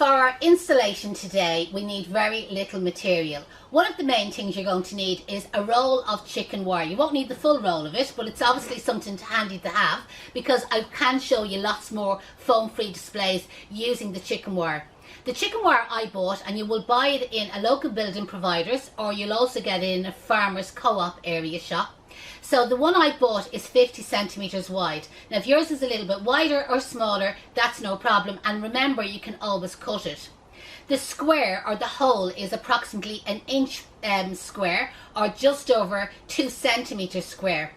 For our installation today, we need very little material. One of the main things you're going to need is a roll of chicken wire. You won't need the full roll of it, but it's obviously something handy to have because I can show you lots more foam-free displays using the chicken wire. The chicken wire I bought, and you will buy it in a local building providers, or you'll also get it in a farmer's co-op area shop. So the one I bought is 50 centimeters wide. Now if yours is a little bit wider or smaller, that's no problem, and remember you can always cut it. The square or the hole is approximately an inch square, or just over 2 centimeters square.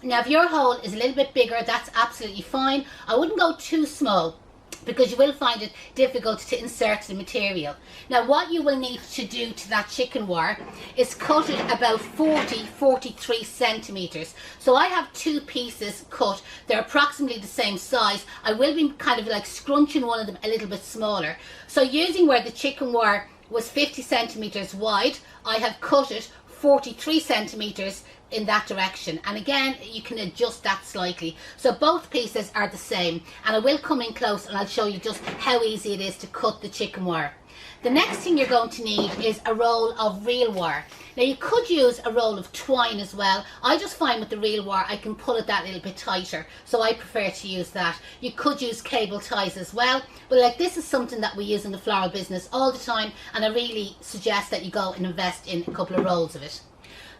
Now if your hole is a little bit bigger, that's absolutely fine. I wouldn't go too small, because you will find it difficult to insert the material. Now what you will need to do to that chicken wire is cut it about 43 centimeters. So I have two pieces cut. They're approximately the same size. I will be kind of like scrunching one of them a little bit smaller. So using where the chicken wire was 50 centimeters wide, I have cut it 43 centimeters in that direction, and again you can adjust that slightly, so both pieces are the same. And I will come in close and I'll show you just how easy it is to cut the chicken wire. The next thing you're going to need is a roll of reel wire. Now you could use a roll of twine as well. I just find with the reel wire I can pull it that little bit tighter, so I prefer to use that. You could use cable ties as well, but like this is something that we use in the floral business all the time, and I really suggest that you go and invest in a couple of rolls of it.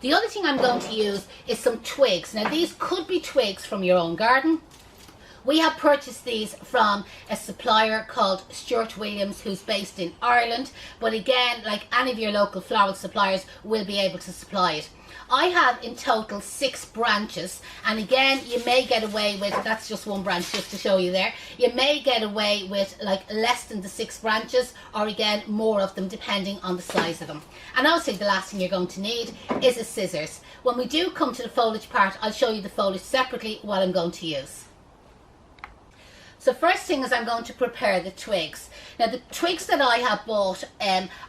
The other thing I'm going to use is some twigs. Now these could be twigs from your own garden. We have purchased these from a supplier called Stuart Williams, who's based in Ireland, but again, like any of your local floral suppliers, will be able to supply it. I have in total 6 branches, and again you may get away with, that's just one branch just to show you there, you may get away with like less than the 6 branches, or again more of them depending on the size of them. And obviously the last thing you're going to need is a scissors. When we do come to the foliage part, I'll show you the foliage separately what I'm going to use. So first thing is I'm going to prepare the twigs. Now the twigs that I have bought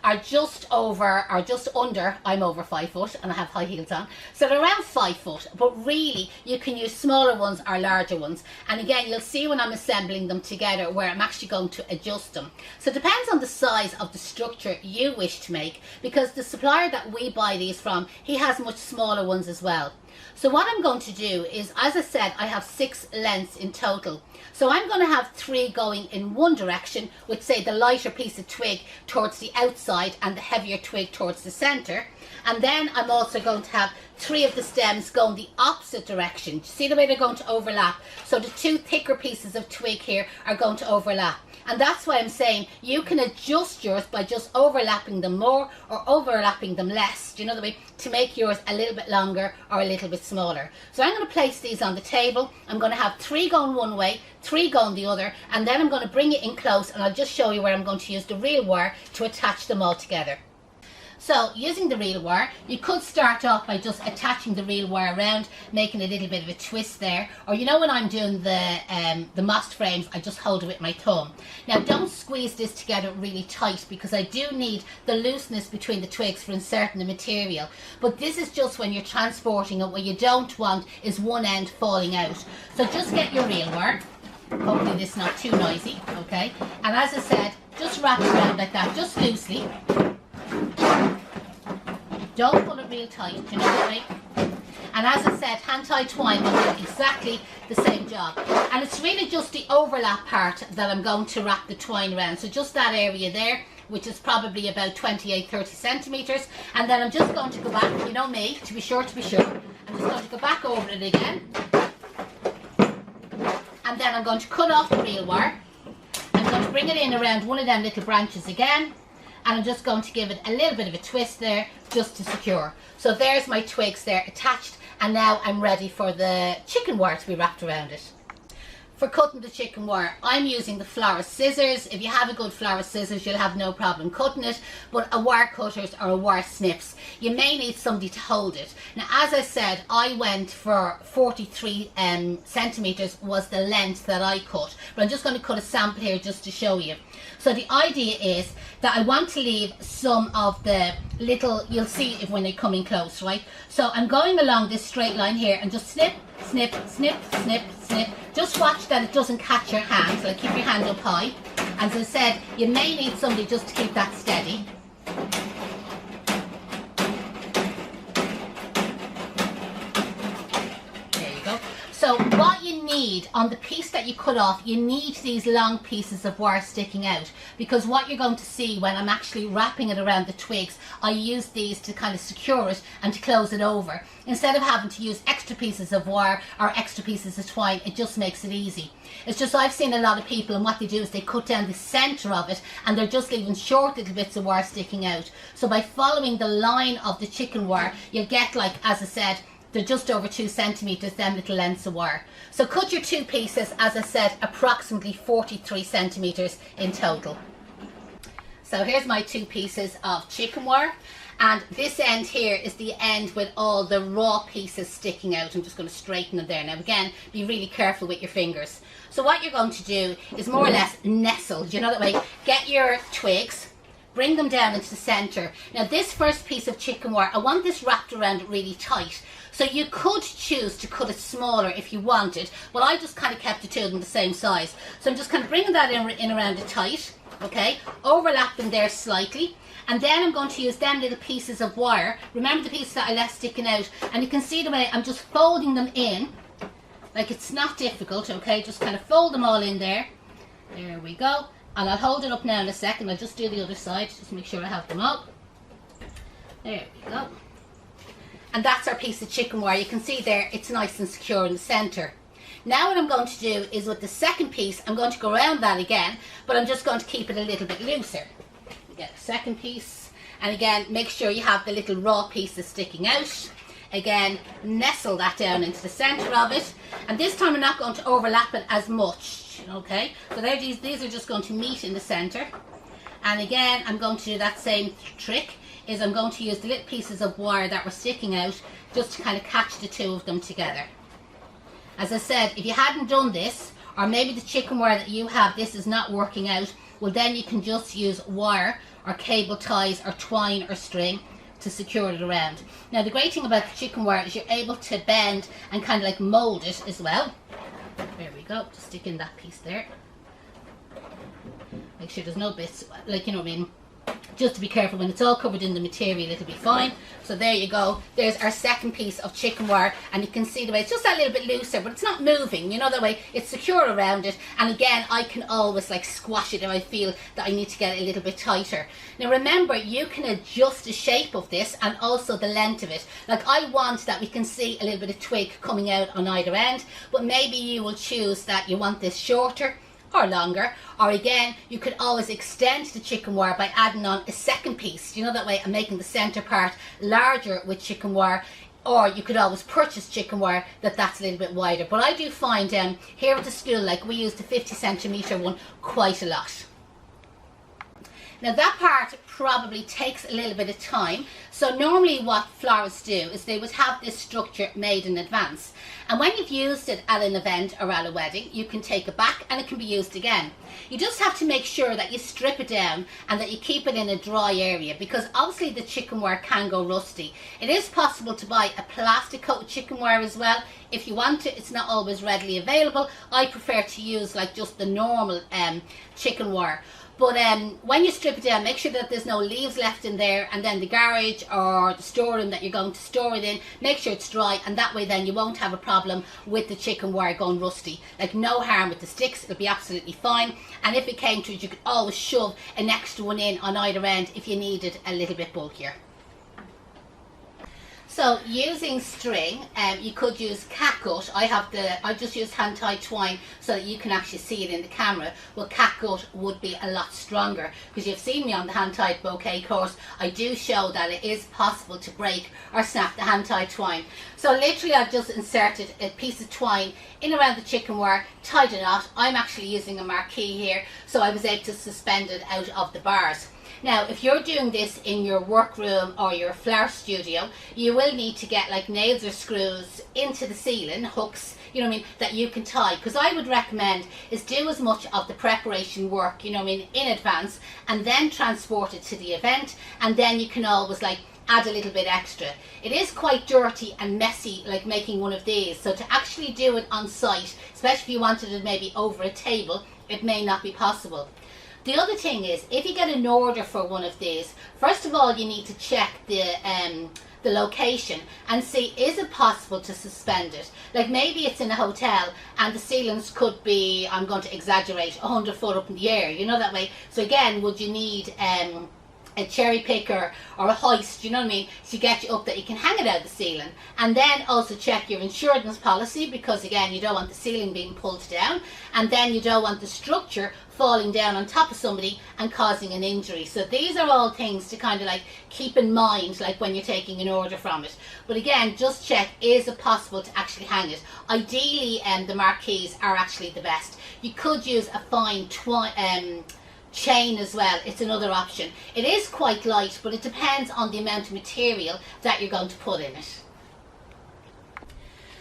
are just under, I'm over 5 foot and I have high heels on, so they're around 5 foot, but really you can use smaller ones or larger ones. And again, you'll see when I'm assembling them together where I'm actually going to adjust them. So it depends on the size of the structure you wish to make, because the supplier that we buy these from, he has much smaller ones as well. So what I'm going to do is, as I said, I have 6 lengths in total. So I'm going to have 3 going in one direction, with say the lighter piece of twig towards the outside and the heavier twig towards the centre. And then I'm also going to have 3 of the stems going the opposite direction. See the way they're going to overlap? So the 2 thicker pieces of twig here are going to overlap. And that's why I'm saying you can adjust yours by just overlapping them more or overlapping them less, do you know the way, to make yours a little bit longer or a little bit smaller. So I'm going to place these on the table. I'm going to have 3 going one way, 3 going the other, and then I'm going to bring it in close and I'll just show you where I'm going to use the reel wire to attach them all together. So using the reel wire, you could start off by just attaching the reel wire around, making a little bit of a twist there. Or you know, when I'm doing the mossed frames, I just hold it with my thumb. Now don't squeeze this together really tight, because I do need the looseness between the twigs for inserting the material. But this is just when you're transporting it. What you don't want is one end falling out. So just get your reel wire. Hopefully this is not too noisy, okay? And as I said, just wrap it around like that, just loosely. Don't pull it real tight, you know what I mean? And as I said, hand-tied twine will do exactly the same job. And it's really just the overlap part that I'm going to wrap the twine around. So just that area there, which is probably about 28-30 centimeters. And then I'm just going to go back, you know me, to be sure, I'm just going to go back over it again. And then I'm going to cut off the reel wire. I'm going to bring it in around one of them little branches again. And I'm just going to give it a little bit of a twist there, just to secure. So there's my twigs there attached, and now I'm ready for the chicken wire to be wrapped around it. For cutting the chicken wire, I'm using the Florist scissors. If you have a good Florist scissors, you'll have no problem cutting it, but a wire cutters or a wire snips, you may need somebody to hold it. Now, as I said, I went for 43 centimeters was the length that I cut, but I'm just going to cut a sample here just to show you. So the idea is that I want to leave some of the little, you'll see it when they come in close, right? So I'm going along this straight line here and just snip, snip, snip, snip, snip. Just watch that it doesn't catch your hands, like keep your hand up high. As I said, you may need somebody just to keep that steady. So what you need on the piece that you cut off, you need these long pieces of wire sticking out, because what you're going to see when I'm actually wrapping it around the twigs, I use these to kind of secure it and to close it over. Instead of having to use extra pieces of wire or extra pieces of twine, it just makes it easy. It's just I've seen a lot of people, and what they do is they cut down the centre of it and they're just leaving short little bits of wire sticking out. So by following the line of the chicken wire, you'll get, like, as I said, they're just over 2 centimetres, them little lengths of wire. So cut your two pieces, as I said, approximately 43 centimetres in total. So here's my 2 pieces of chicken wire, and this end here is the end with all the raw pieces sticking out. I'm just going to straighten them there. Now again, be really careful with your fingers. So what you're going to do is more or less nestle, you know that way. Get your twigs, bring them down into the centre. Now this first piece of chicken wire, I want this wrapped around it really tight. So you could choose to cut it smaller if you wanted, but I just kind of kept the two of them the same size. So I'm just kind of bringing that in around it tight, okay? Overlap them there slightly. And then I'm going to use them little pieces of wire. Remember the pieces that I left sticking out? And you can see the way I'm just folding them in. Like, it's not difficult, okay? Just kind of fold them all in there. There we go. And I'll hold it up now in a second. I'll just do the other side, just make sure I have them up. There we go. And that's our piece of chicken wire. You can see there, it's nice and secure in the centre. Now what I'm going to do is with the second piece, I'm going to go around that again, but I'm just going to keep it a little bit looser. Get the second piece, and again, make sure you have the little raw pieces sticking out. Again, nestle that down into the centre of it, and this time I'm not going to overlap it as much, okay? So these are just going to meet in the centre. And again, I'm going to do that same trick, is I'm going to use the little pieces of wire that were sticking out just to kind of catch the two of them together. As I said, if you hadn't done this, or maybe the chicken wire that you have, this is not working out, well then you can just use wire or cable ties or twine or string to secure it around. Now the great thing about the chicken wire is you're able to bend and kind of like mould it as well. There we go, just stick in that piece there. Make sure there's no bits, like, you know what I mean, just to be careful. When it's all covered in the material, it'll be fine. So there you go, there's our second piece of chicken wire, and you can see the way it's just a little bit looser, but it's not moving, you know, that way it's secure around it. And again, I can always like squash it if I feel that I need to get it a little bit tighter. Now remember, you can adjust the shape of this and also the length of it. Like, I want that we can see a little bit of twig coming out on either end, but maybe you will choose that you want this shorter or longer, or again, you could always extend the chicken wire by adding on a second piece, you know, that way I'm making the centre part larger with chicken wire. Or you could always purchase chicken wire that's a little bit wider. But I do find here at the school, like, we use the 50 centimetre one quite a lot. Now that part probably takes a little bit of time. So normally what florists do is they would have this structure made in advance. And when you've used it at an event or at a wedding, you can take it back and it can be used again. You just have to make sure that you strip it down and that you keep it in a dry area, because obviously the chicken wire can go rusty. It is possible to buy a plastic coated chicken wire as well if you want it. It's not always readily available. I prefer to use like just the normal chicken wire. But when you strip it down, make sure that there's no leaves left in there, and then the garage or the storeroom that you're going to store it in, make sure it's dry, and that way then you won't have a problem with the chicken wire going rusty. Like, no harm with the sticks, it'll be absolutely fine. And if it came to it, you could always shove an extra one in on either end if you needed a little bit bulkier. So using string, you could use catgut. I just used hand-tied twine so that you can actually see it in the camera. Well, catgut would be a lot stronger, because you've seen me on the hand-tied bouquet course. I do show that it is possible to break or snap the hand-tied twine. So literally I've just inserted a piece of twine in around the chicken wire, tied a knot. I'm actually using a marquee here, so I was able to suspend it out of the bars. Now, if you're doing this in your workroom or your flower studio, you will need to get like nails or screws into the ceiling, hooks, you know what I mean, that you can tie. Because I would recommend is do as much of the preparation work, you know what I mean, in advance, and then transport it to the event, and then you can always like add a little bit extra. It is quite dirty and messy, like making one of these, so to actually do it on site, especially if you wanted it maybe over a table, it may not be possible. The other thing is, if you get an order for one of these, first of all you need to check the location and see, is it possible to suspend it? Like maybe it's in a hotel and the ceilings could be, I'm going to exaggerate, 100 foot up in the air, you know, that way. So again, would you need a cherry picker or a hoist, you know what I mean, to get you up that you can hang it out the ceiling. And then also check your insurance policy, because again, you don't want the ceiling being pulled down, and then you don't want the structure falling down on top of somebody and causing an injury. So these are all things to kind of like keep in mind, like when you're taking an order from it. But again, just check, is it possible to actually hang it? Ideally, the marquees are actually the best. You could use a fine chain as well. It's another option. It is quite light, but it depends on the amount of material that you're going to put in it.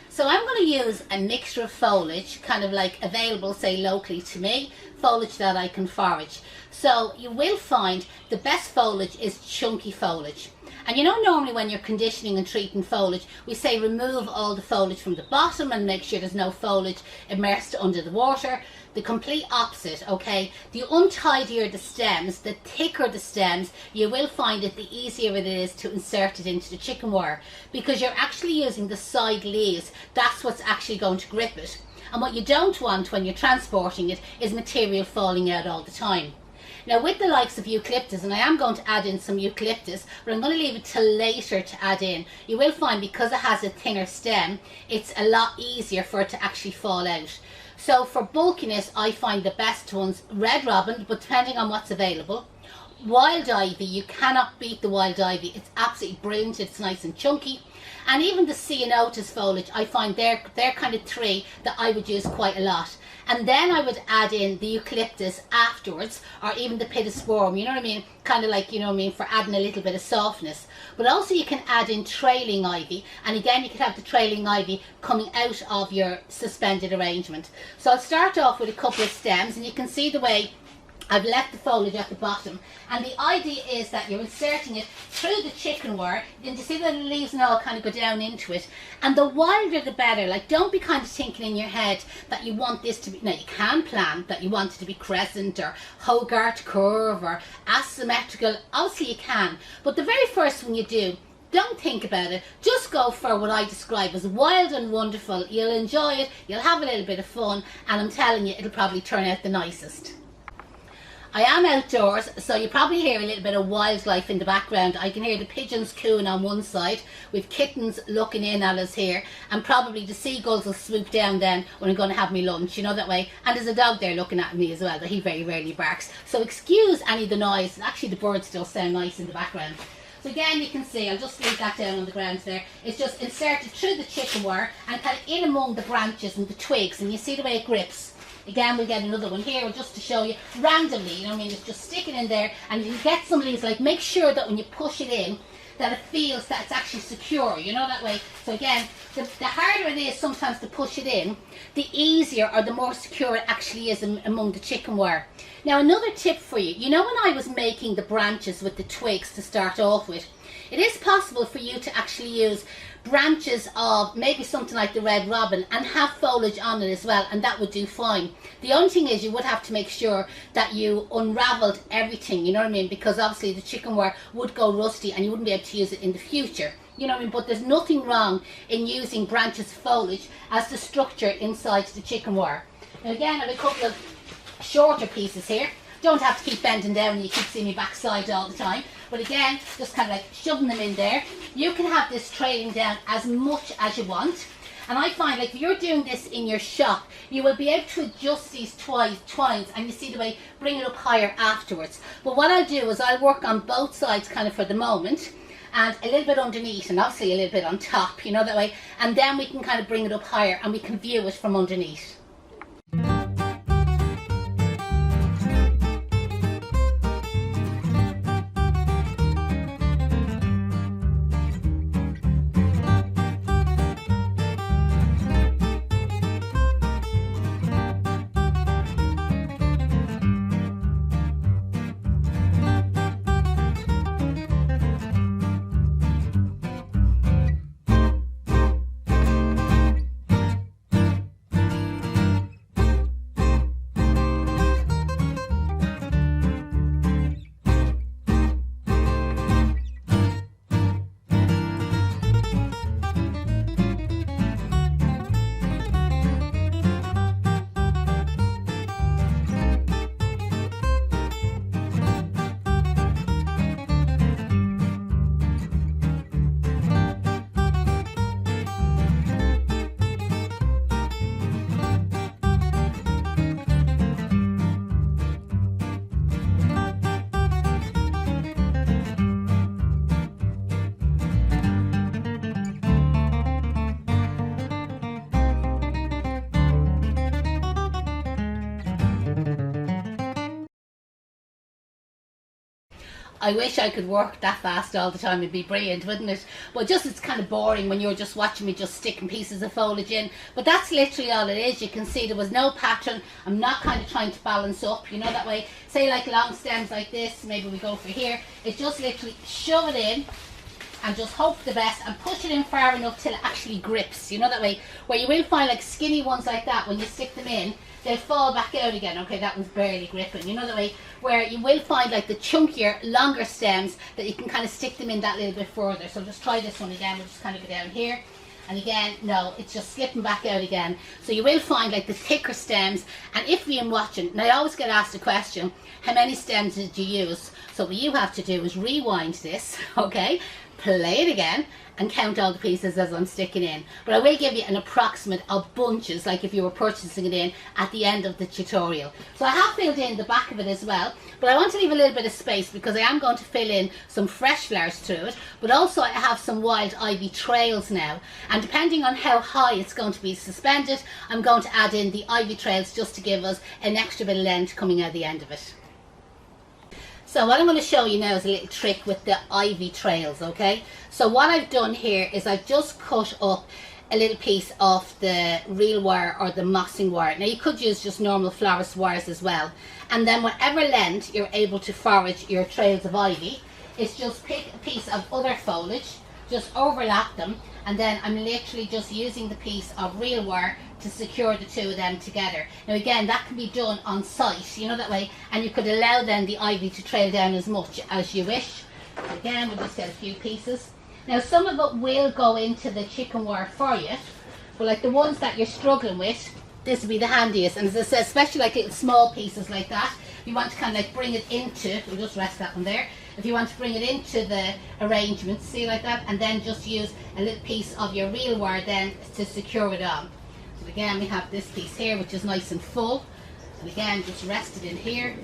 So I'm going to use a mixture of foliage, kind of like available, say locally to me, foliage that I can forage. So you will find the best foliage is chunky foliage. And you know, normally when you're conditioning and treating foliage, we say remove all the foliage from the bottom and make sure there's no foliage immersed under the water. The complete opposite, okay? The untidier the stems, the thicker the stems, you will find it the easier it is to insert it into the chicken wire, because you're actually using the side leaves. That's what's actually going to grip it. And what you don't want when you're transporting it is material falling out all the time. Now with the likes of eucalyptus, and I am going to add in some eucalyptus, but I'm going to leave it till later to add in, you will find because it has a thinner stem, it's a lot easier for it to actually fall out. So for bulkiness, I find the best ones, red robin, but depending on what's available. Wild ivy, you cannot beat the wild ivy. It's absolutely brilliant. It's nice and chunky. And even the ceanothus foliage, I find they're kind of three that I would use quite a lot. And then I would add in the eucalyptus afterwards, or even the pittosporum, you know what I mean? Kind of like, you know what I mean, for adding a little bit of softness. But also you can add in trailing ivy, and again you could have the trailing ivy coming out of your suspended arrangement. So I'll start off with a couple of stems, and you can see the way I've left the foliage at the bottom, and the idea is that you're inserting it through the chicken wire, and you see that the leaves and all kind of go down into it, and the wilder the better. Like, don't be kind of thinking in your head that you want this to be, now you can plan that you want it to be crescent or Hogarth curve or asymmetrical, obviously you can, but the very first one you do, don't think about it, just go for what I describe as wild and wonderful. You'll enjoy it, you'll have a little bit of fun, and I'm telling you, it'll probably turn out the nicest. I am outdoors, so you probably hear a little bit of wildlife in the background. I can hear the pigeons cooing on one side, with kittens looking in at us here, and probably the seagulls will swoop down then when I'm going to have my lunch, you know, that way. And there's a dog there looking at me as well, but he very rarely barks. So excuse any of the noise. Actually, the birds still sound nice in the background. So again, you can see, I'll just leave that down on the ground there. It's just inserted through the chicken wire and kind of in among the branches and the twigs, and you see the way it grips. Again, we'll get another one here just to show you randomly, you know what I mean, it's just sticking in there, and you get some of these, like, make sure that when you push it in, that it feels that it's actually secure, you know, that way. So again, the harder it is sometimes to push it in, the easier or the more secure it actually is among the chicken wire. Now another tip for you, you know, when I was making the branches with the twigs to start off with, it is possible for you to actually use branches of maybe something like the red robin and have foliage on it as well, and that would do fine. The only thing is you would have to make sure that you unraveled everything, you know what I mean, because obviously the chicken wire would go rusty and you wouldn't be able to use it in the future, you know what I mean. But there's nothing wrong in using branches of foliage as the structure inside the chicken wire. Now again, I have a couple of shorter pieces here. Don't have to keep bending down and you keep seeing me backside all the time. But again, just kind of like shoving them in there. You can have this trailing down as much as you want. And I find, like, if you're doing this in your shop, you will be able to adjust these twines, and you see the way, bring it up higher afterwards. But what I'll do is I'll work on both sides kind of for the moment, and a little bit underneath, and obviously a little bit on top, you know, that way. And then we can kind of bring it up higher and we can view it from underneath. I wish I could work that fast all the time. It'd be brilliant, wouldn't it? But just it's kind of boring when you're just watching me just sticking pieces of foliage in. But that's literally all it is. You can see there was no pattern. I'm not kind of trying to balance up, you know, that way. Say like long stems like this, maybe we go for here. It's just literally shove it in and just hope for the best and push it in far enough till it actually grips, you know, that way. Where you will find like skinny ones like that, when you stick them in, they'll fall back out again. Okay, that one's barely gripping, you know, that way. Where you will find like the chunkier, longer stems that you can kind of stick them in that little bit further. So just try this one again. We'll just kind of go down here. And again, no, it's just slipping back out again. So you will find like the thicker stems. And if you've been watching, and I always get asked the question, how many stems did you use? So what you have to do is rewind this, okay, play it again, and count all the pieces as I'm sticking in. But I will give you an approximate of bunches, like if you were purchasing it in at the end of the tutorial. So I have filled in the back of it as well, but I want to leave a little bit of space because I am going to fill in some fresh flowers through it, but also I have some wild ivy trails now. And depending on how high it's going to be suspended, I'm going to add in the ivy trails just to give us an extra bit of length coming out the end of it. So what I'm going to show you now is a little trick with the ivy trails, okay? So what I've done here is I've just cut up a little piece of the real wire or the mossing wire. Now you could use just normal florist wires as well. And then whatever length you're able to forage your trails of ivy, is just pick a piece of other foliage, just overlap them, and then I'm literally just using the piece of real wire to secure the two of them together. Now again, that can be done on site, you know, that way, and you could allow then the ivy to trail down as much as you wish. Again, we'll just get a few pieces. Now some of it will go into the chicken wire for you, but like the ones that you're struggling with, this will be the handiest. And as I said, especially like little small pieces like that, you want to kind of like bring it into, we'll just rest that one there. If you want to bring it into the arrangement, see like that, and then just use a little piece of your real wire then to secure it on. So again, we have this piece here, which is nice and full. And again, just rest it in here,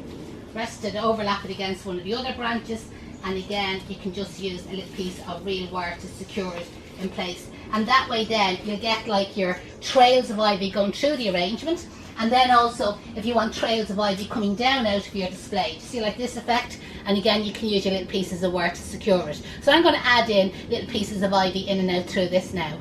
rest it, overlap it against one of the other branches. And again, you can just use a little piece of real wire to secure it in place. And that way then, you'll get like your trails of ivy going through the arrangement. And then also, if you want trails of ivy coming down out of your display, see like this effect? And again, you can use your little pieces of wire to secure it. So I'm going to add in little pieces of ivy in and out through this now.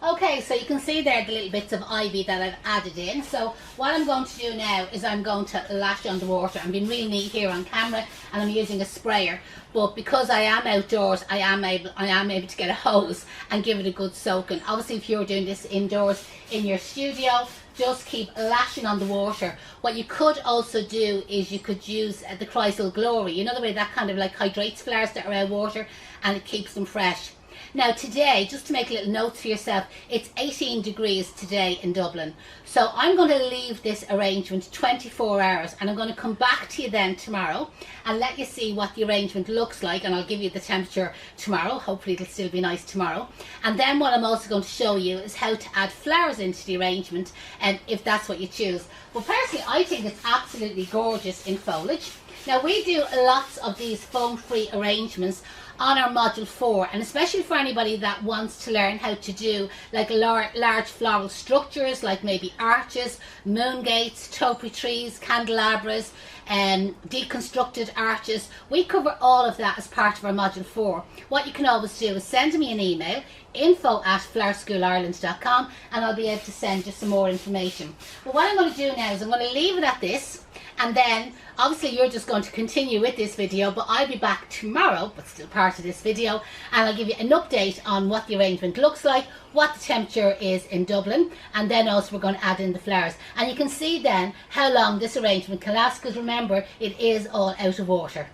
Okay, so you can see there the little bits of ivy that I've added in. So what I'm going to do now is I'm going to lash on the water. I'm being really neat here on camera and I'm using a sprayer. But because I am outdoors, I am able to get a hose and give it a good soaking. Obviously, if you're doing this indoors in your studio, just keep lashing on the water. What you could also do is you could use the Chrysal Glory. You know the way that kind of like hydrates flowers that are out of water and it keeps them fresh. Now today, just to make a little note for yourself, it's 18 degrees today in Dublin. So I'm going to leave this arrangement 24 hours and I'm going to come back to you then tomorrow and let you see what the arrangement looks like, and I'll give you the temperature tomorrow. Hopefully it'll still be nice tomorrow. And then what I'm also going to show you is how to add flowers into the arrangement, and if that's what you choose. But personally, I think it's absolutely gorgeous in foliage. Now we do lots of these foam-free arrangements on our module 4, and especially for anybody that wants to learn how to do like large floral structures, like maybe arches, moon gates, topiary trees, candelabras, and deconstructed arches. We cover all of that as part of our module 4. What you can always do is send me an email, info@flowerschoolireland.com, and I'll be able to send you some more information. But what I'm going to do now is I'm going to leave it at this, and then obviously you're just going to continue with this video, but I'll be back tomorrow, but still part of this video, and I'll give you an update on what the arrangement looks like, what the temperature is in Dublin, and then also we're going to add in the flowers. And you can see then how long this arrangement can last, because remember, it is all out of water.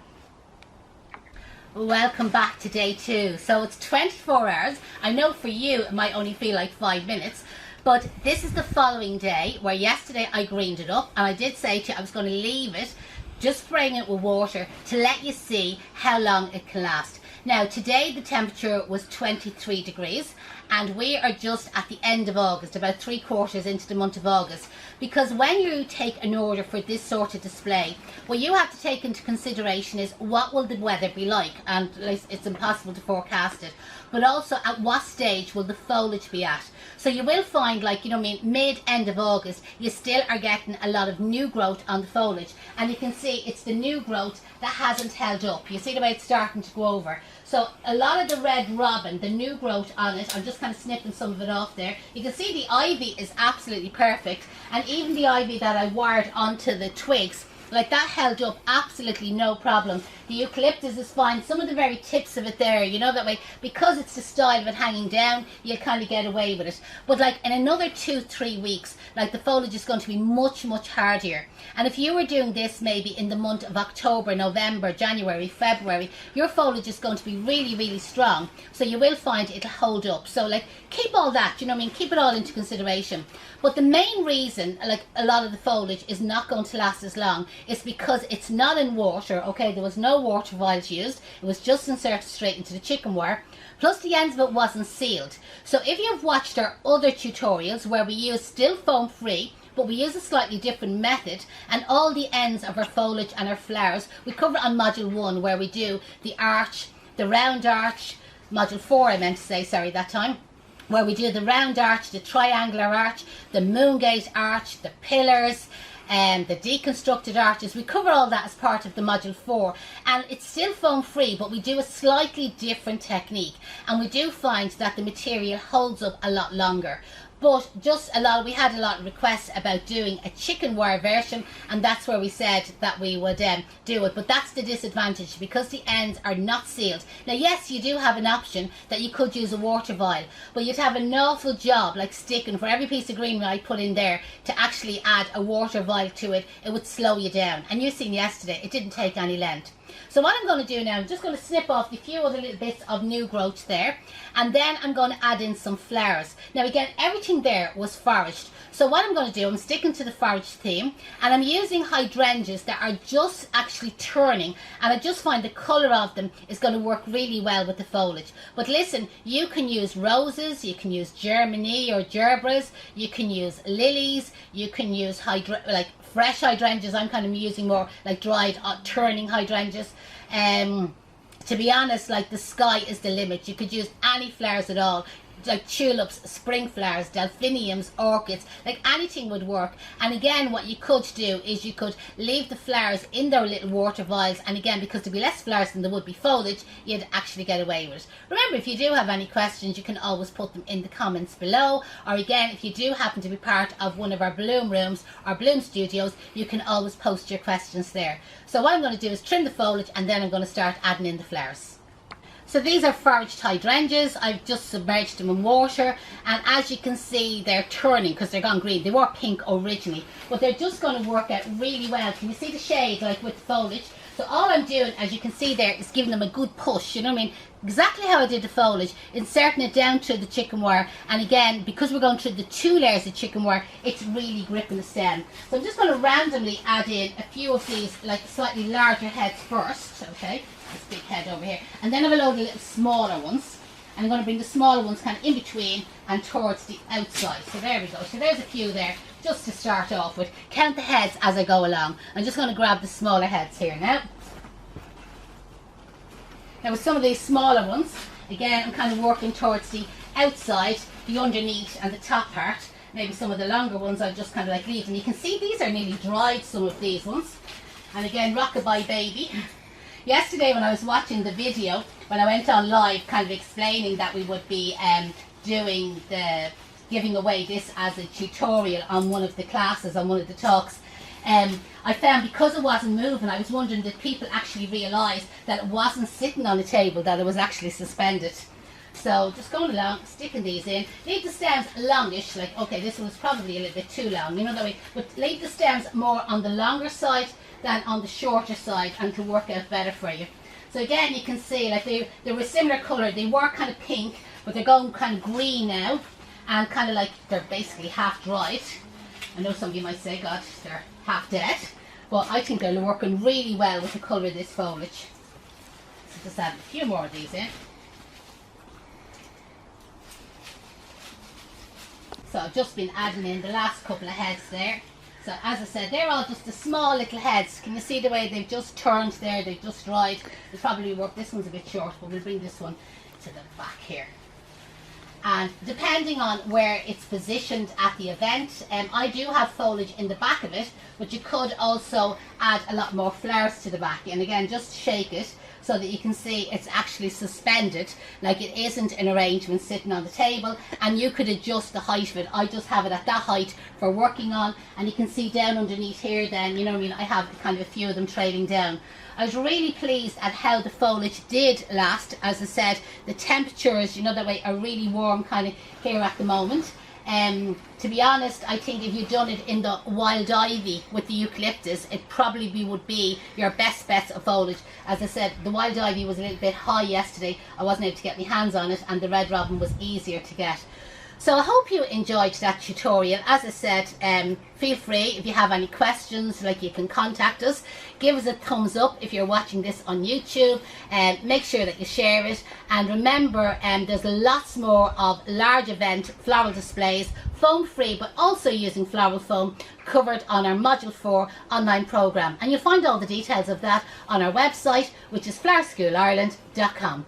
Welcome back to day 2. So it's 24 hours. I know for you it might only feel like 5 minutes, but this is the following day, where yesterday I greened it up, and I did say to you I was going to leave it, just spraying it with water, to let you see how long it can last. Now today the temperature was 23 degrees and we are just at the end of August, about 3/4 into the month of August. Because when you take an order for this sort of display, what you have to take into consideration is what will the weather be like, and it's impossible to forecast it, but also at what stage will the foliage be at. So you will find, like, you know, mid-end of August, you still are getting a lot of new growth on the foliage, and you can see it's the new growth that hasn't held up. You see the way it's starting to go over. So a lot of the red robin, the new growth on it, I'm just kind of snipping some of it off there. You can see the ivy is absolutely perfect, and even the ivy that I wired onto the twigs, like that held up absolutely no problem. The eucalyptus is fine. Some of the very tips of it there, you know, that way, because it's the style of it hanging down, you kind of get away with it. But like in another 2-3 weeks, like the foliage is going to be much, much hardier. And if you were doing this maybe in the month of October, November, January, February, your foliage is going to be really, really strong. So you will find it'll hold up. So like keep all that, you know what I mean? Keep it all into consideration. But the main reason, like a lot of the foliage is not going to last as long, is because it's not in water. Okay, there was no water vials used. It was just inserted straight into the chicken wire. Plus the ends of it wasn't sealed. So if you've watched our other tutorials where we use still foam free, but we use a slightly different method, and all the ends of our foliage and our flowers, we cover it on module 1 where we do the arch, the round arch, module 4 I meant to say, sorry, that time, where we do the round arch, the triangular arch, the moongate arch, the pillars, and the deconstructed arches. We cover all that as part of the module 4, and it's still foam free, but we do a slightly different technique, and we do find that the material holds up a lot longer. But we had a lot of requests about doing a chicken wire version, and that's where we said that we would do it. But that's the disadvantage, because the ends are not sealed. Now yes, you do have an option that you could use a water vial, but you'd have an awful job like sticking for every piece of greenery I put in there to actually add a water vial to it. It would slow you down, and you've seen yesterday it didn't take any length. So what I'm going to do now, I'm just going to snip off a few other little bits of new growth there, and then I'm going to add in some flowers. Now again, everything there was foraged. So what I'm going to do, I'm sticking to the foraged theme, and I'm using hydrangeas that are just actually turning, and I just find the colour of them is going to work really well with the foliage. But listen, you can use roses, you can use germany or gerbras, you can use lilies, you can use fresh hydrangeas. I'm kind of using more like dried turning hydrangeas. To be honest, like the sky is the limit. You could use any flowers at all, like tulips, spring flowers, delphiniums, orchids, like anything would work. And again, what you could do is you could leave the flowers in their little water vials, and again, because there'd be less flowers than there would be foliage, you'd actually get away with it. Remember, if you do have any questions, you can always put them in the comments below, or again, if you do happen to be part of one of our bloom rooms or bloom studios, you can always post your questions there. So what I'm going to do is trim the foliage, and then I'm going to start adding in the flowers. So these are foraged hydrangeas. I've just submerged them in water, and as you can see, they're turning because they're gone green. They were pink originally, but they're just going to work out really well. Can you see the shade like with the foliage? So all I'm doing, as you can see there, is giving them a good push, you know what I mean? Exactly how I did the foliage, inserting it down through the chicken wire, and again, because we're going through the 2 layers of chicken wire, it's really gripping the stem. So I'm just going to randomly add in a few of these like slightly larger heads first, okay? This big head over here, and then I have a load of little smaller ones, and I'm going to bring the smaller ones kind of in between and towards the outside. So there we go. So there's a few there just to start off with. Count the heads as I go along. I'm just going to grab the smaller heads here now. Now with some of these smaller ones, again, I'm kind of working towards the outside, the underneath and the top part. Maybe some of the longer ones I'll just kind of like leave. And you can see these are nearly dried, some of these ones. And again, rockabye baby. Yesterday when I was watching the video, when I went on live kind of explaining that we would be giving away this as a tutorial on one of the classes, on one of the talks, I found because it wasn't moving, I was wondering did people actually realise that it wasn't sitting on the table, that it was actually suspended. So just going along, sticking these in. Leave the stems longish, like, okay, this one's probably a little bit too long, you know that way, but leave the stems more on the longer side than on the shorter side, and it'll work out better for you. So again, you can see like they were similar colour. They were kind of pink, but they're going kind of green now, and kind of like they're basically half dried. I know some of you might say, God, they're half dead, but I think they're working really well with the colour of this foliage. So just add a few more of these in. So I've just been adding in the last couple of heads there. So as I said, they're all just the small little heads. Can you see the way they've just turned there? They've just dried. They probably work. This one's a bit short, but we'll bring this one to the back here. And depending on where it's positioned at the event, I do have foliage in the back of it, but you could also add a lot more flowers to the back. And again, just shake it so that you can see it's actually suspended, like it isn't an arrangement sitting on the table, and you could adjust the height of it. I just have it at that height for working on, and you can see down underneath here then, you know what I mean, I have kind of a few of them trailing down. I was really pleased at how the foliage did last. As I said, the temperatures, you know, that way are really warm kind of here at the moment. To be honest, I think if you'd done it in the wild ivy with the eucalyptus, it probably would be your best bet of foliage. As I said, the wild ivy was a little bit high yesterday. I wasn't able to get my hands on it, and the red robin was easier to get. So I hope you enjoyed that tutorial. As I said, feel free if you have any questions, like you can contact us. Give us a thumbs up if you're watching this on YouTube, and make sure that you share it. And remember, there's lots more of large event floral displays, foam free but also using floral foam, covered on our Module 4 online programme. And you'll find all the details of that on our website, which is flowerschoolisland.com.